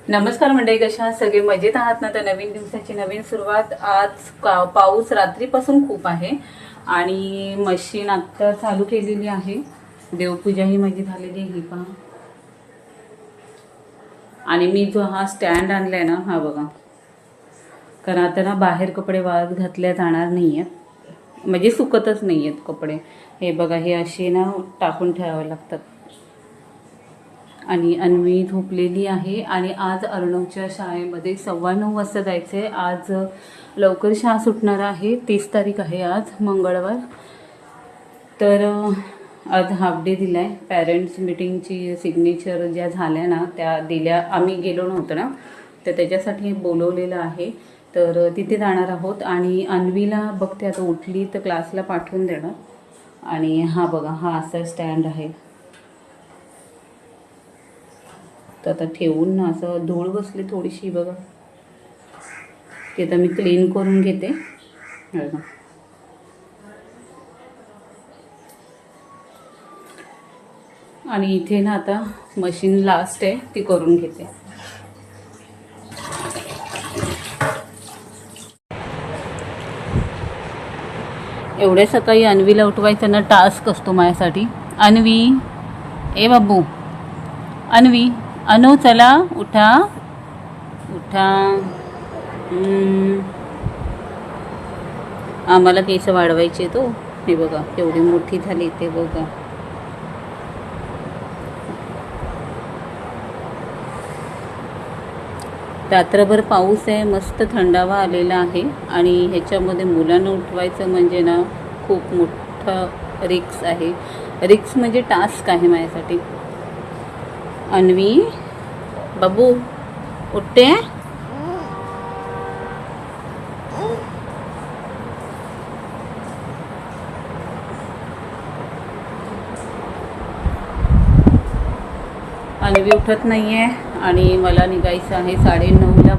नमस्कार मंडळी, कशा आहात? सगळे मजेत आहात ना? तर नवीन दिवसाची नवीन सुरुवात. आज पाऊस रात्रीपासून खूप आहे आणि मशीन आता चालू केलेली आहे. देवपूजा ही माझी झालेली आहे. ही पहा. आणि मी जो हा स्टँड आणलाय ना, हा बघा, कारण आता ना बाहेर कपडे वाळत घातल्या जाणार नाही आहेत, म्हणजे सुकतच नाही आहेत कपडे. हे बघा, हे असे ना टाकून ठेवावे लागतात. आणि अन्वी झोपलेली आहे आणि आज अर्णवच्या शाळेमध्ये 9:15 वाजता जायचं आहे. आज लवकर शाळा सुटणार आहे. 30 तारीख आहे आज, मंगळवार. तर आज हाफ डे दिला आहे. पॅरेंट्स मीटिंगची सिग्नेचर ज्या झाल्या ना त्या दिल्या. आम्ही गेलो नव्हतो ना, तर त्याच्यासाठी बोलवलेलं आहे. तर तिथे जाणार आहोत. आणि अन्वीला बघते आता उठली तर क्लासला पाठवून देणार. आणि हा बघा, हा असा स्टँड आहे. तर आता ठेवून ना असं धूळ बसली थोडीशी बघा, ते आता मी क्लीन करून घेते. आणि इथे ना आता मशीन लास्ट आहे, ती करून घेते. एवढ्या सकाळी अन्वीला उठवायचं ना टास्क असतो माझ्यासाठी. अन्वी, ए बाबू, अन्वी, अनु चला उठा उठा. आम्हाला केस वाढवायचे तो. हे बघा केवढी मोठी झाली ते बघा. रात्रभर पाऊस आहे, मस्त थंडावा आलेला आहे. आणि ह्याच्यामध्ये मुलांना उठवायचं म्हणजे ना खूप मोठं रिक्स आहे. रिक्स म्हणजे टास्क आहे माझ्यासाठी. अन्वी, बाबू उठते. अन्वी उठत नाहीये आणि मला निघायचं आहे 9:30ला.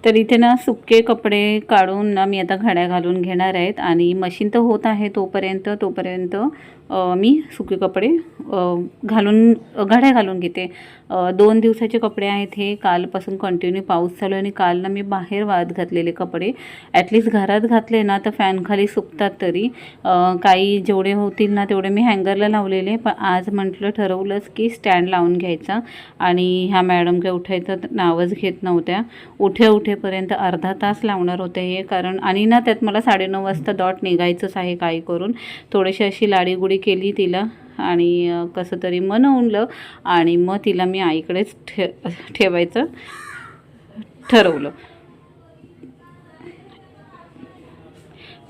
तर इथे ना सुके कपडे काढून ना मी आता घड्या घालून घेणार आहेत. आणि मशीन तर होत आहे तोपर्यंत मी सुके कपडे घालून घड्या घालून घेते. 2 दिवसाचे कपडे आहेत हे. कालपासून कंटिन्यू पाऊस चालू आहे आणि काल ना मी बाहेर वाळत घातलेले कपडे ॲटलिस्ट घरात घातले ना तर फॅनखाली सुकतात तरी. काही जेवढे होतील ना तेवढे मी हँगरला लावलेले. पण आज म्हटलं ठरवलंच की स्टँड लावून घ्यायचा. आणि ह्या मॅडम काही उठायचं नावच घेत नव्हत्या. उठेपर्यंत अर्धा तास लावणार होते हे. कारण आणि ना त्यात मला 9:30 वाजता डॉट निघायचंच आहे. काही करून थोडीशी अशी लाडीगुडी केली तिला आणि कसं तरी मनवलं. आणि मग तिला मी आईकडेच ठेवायचं ठरवलं.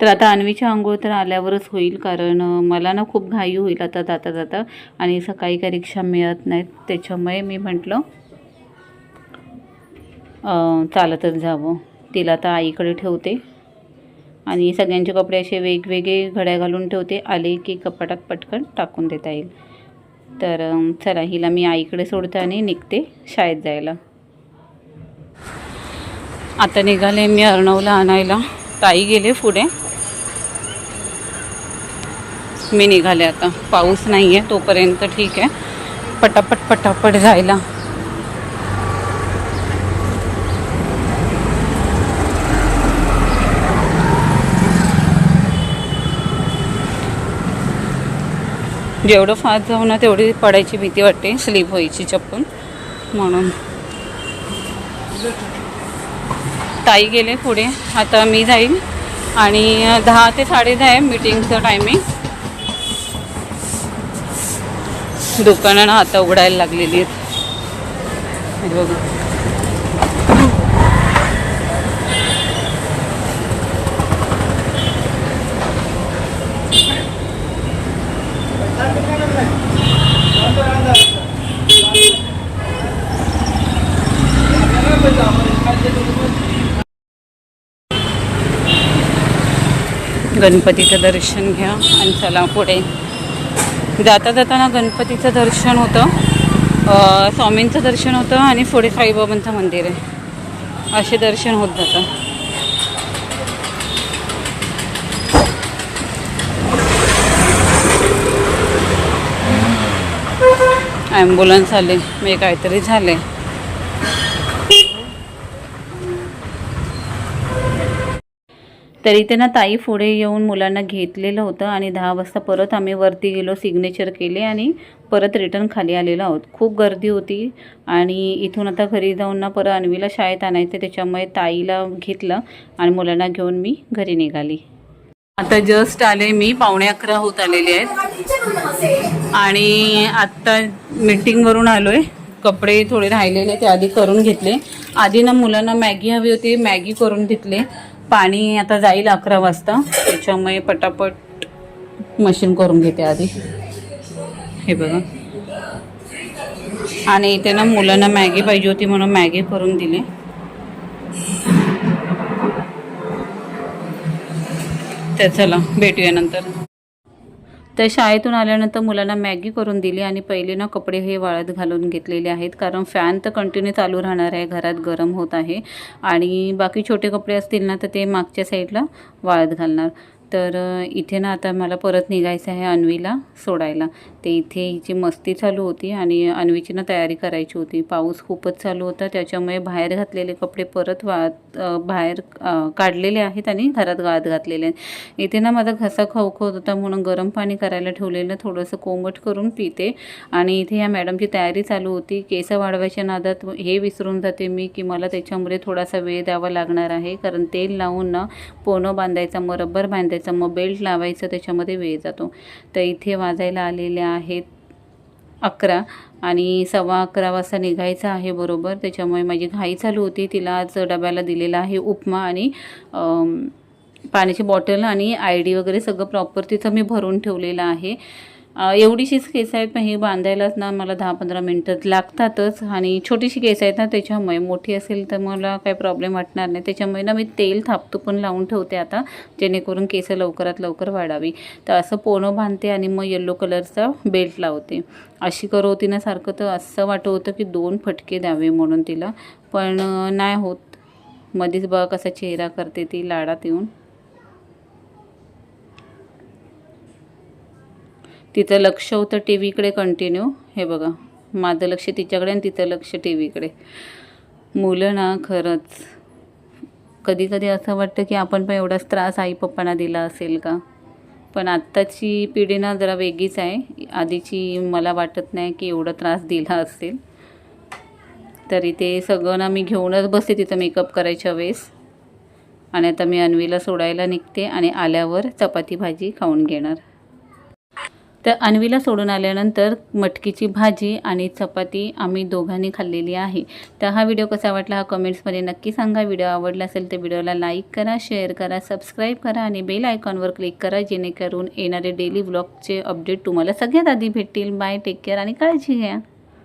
तर आता अन्वीची आंघोळ तर आल्यावरच होईल, कारण मला ना खूप घाई होईल आता जाता. आणि सकाळी काही रिक्षा मिळत नाहीत, त्याच्यामुळे मी म्हटलं चालतच जावं. तिला आता आईकडे ठेवते आणि सगळ्यांचे कपडे असे वेगवेगळे घड्या घालून ठेवते. आले की कपाटात पटकन टाकून देता येईल. तर चला, हिला मी आईकडे सोडते आणि निघते शाळेत जायला. आता निघाले मी अर्णवला आणायला. ताई गेले पुढे, मी निघाले आता. पाऊस नाही आहे तोपर्यंत ठीक आहे, पटापट जायला. जेवढं फास्ट जाऊ ना तेवढी पडायची भीती वाटते, स्लिप व्हायची चप्पल म्हणून. ताई गेले पुढे, आता मी जाईल. आणि 10 ते 10:30 आहे मीटिंगचं टायमिंग. दुकानं आता उघडायला लागलेली आहेत बघा. गणपतीचं दर्शन घ्या आणि चला पुढे. जाताना गणपतीचं दर्शन होतं, स्वामींचं दर्शन होतं आणि पुढे साईबाबांचं मंदिर आहे. असे दर्शन होत जातं. ॲम्ब्युलन्स आले, मी काहीतरी झाले. तर इथे ना ताई पुढे येऊन मुलांना घेतलेलं होतं आणि 10 वाजता परत आम्ही वरती गेलो, सिग्नेचर केले आणि परत रिटर्न खाली आलेलो आहोत. खूप गर्दी होती आणि इथून आता घरी जाऊन ना परत अन्वीला शाळेत आणायचं, त्याच्यामुळे ताईला घेतलं आणि मुलांना घेऊन मी घरी निघाली. आता जस्ट आले मी, 11:15 होत आलेले आहेत आणि आत्ता मीटिंगवरून आलो आहे. कपडे थोडे राहिलेले ते आधी करून घेतले. आधी ना मुलांना मॅगी हवी होती, मॅगी करून घेतले. पाणी आता जाईल 11 वाजता, त्याच्यामुळे पटापट मशीन करून घेते आधी. हे बघा. आणि इथे ना मुलांना मॅगी पाहिजे होती म्हणून मॅगी करून दिली. तर चला भेटूया नंतर. तर शाळेतून आल्यानंतर मुलांना मॅगी करून दिली आणि पहिले ना कपडे हे वाळत घालून घेतलेले आहेत, कारण फॅन तर कंटिन्यू चालू राहणार आहे, घरात गरम होत आहे. आणि बाकी छोटे कपडे असतील ना तर ते मागच्या साईडला वाळत घालणार. तर इथे ना आता मला परत निघायचं आहे अन्वीला सोडायला. ते इथे हिची मस्ती चालू होती आणि अन्वीची ना तयारी करायची होती. पाऊस खूपच चालू होता, त्याच्यामुळे बाहेर घातलेले कपडे परत बाहेर काढलेले आहेत आणि घरात वाळत घातलेले आहेत. इथे ना माझा घसा खवखवत होता म्हणून गरम पाणी करायला ठेवलेलं, थोडंसं कोमट करून पिते. आणि इथे या मॅडमची तयारी चालू होती. केस वाढवायच्या नादात हे विसरून जाते मी की मला त्याच्यामध्ये थोडासा वेळ द्यावा लागणार आहे, कारण तेल लावून ना पोनं बांधायचा, मग रबर बांधायचा, मग बेल्ट लावायचं, त्याच्यामध्ये वेळ जातो. तर इथे वाजायला आलेले आहेत 11 आणि 11:15 वाजता निघायचं आहे बरोबर. त्याच्यामुळे माझी घाई चालू होती. तिला आज डब्याला दिलेला आहे उपमा आणि पाण्याची बॉटल आणि ID वगैरे सगळं प्रॉपर तिथं मी भरून ठेवलेलं आहे. एवढीशीच केस आहेत, पण ही बांधायलाच ना मला 10-15 मिनटं लागतातच. आणि छोटीशी केस आहेत ना, त्याच्यामुळे मोठी असेल तर मला काही प्रॉब्लेम वाटणार नाही. त्याच्यामुळे ना मी तेल थापतो पण लावून ठेवते आता, जेणेकरून केस लवकरात लवकर वाढावी. तर असं पोनं बांधते आणि मग येलो कलरचा बेल्ट लावते. अशी करत होती ना सारखं, तर असं वाटत होतं की 2 फटके द्यावे म्हणून तिला, पण नाही होत. मध्येच बघा कसा चेहरा करते ती लाडात येऊन. तिचं लक्ष होतं टी व्हीकडे कंटिन्यू. हे बघा, माझं लक्ष तिच्याकडे आणि तिचं लक्ष टी व्हीकडे. मुलं ना खरंच कधी कधी असं वाटतं की आपण पण एवढाच त्रास आई पप्पांना दिला असेल का. पण आत्ताची पिढी ना जरा वेगळीच आहे. आधीची मला वाटत नाही की एवढा त्रास दिला असेल. तरी ते सगळं ना मी घेऊनच बसते तिथं मेकअप करायच्या वेळेस. आणि आता मी अन्वीला सोडायला निघते आणि आल्यावर चपाती भाजी खाऊन घेणार. तर अन्वीला सोडून आल्यानंतर मटकीची भाजी आणि चपाती आम्ही दोघांनी खाल्लेली आहे. तर हा व्हिडिओ कसा वाटला हा कमेंट्समध्ये नक्की सांगा. व्हिडिओ आवडला असेल तर व्हिडिओला लाईक करा, शेअर करा, सबस्क्राईब करा आणि बेल आयकॉनवर क्लिक करा, जेणेकरून येणारे डेली व्लॉगचे अपडेट तुम्हाला सगळ्यात आधी भेटतील. बाय, टेक केअर आणि काळजी घ्या.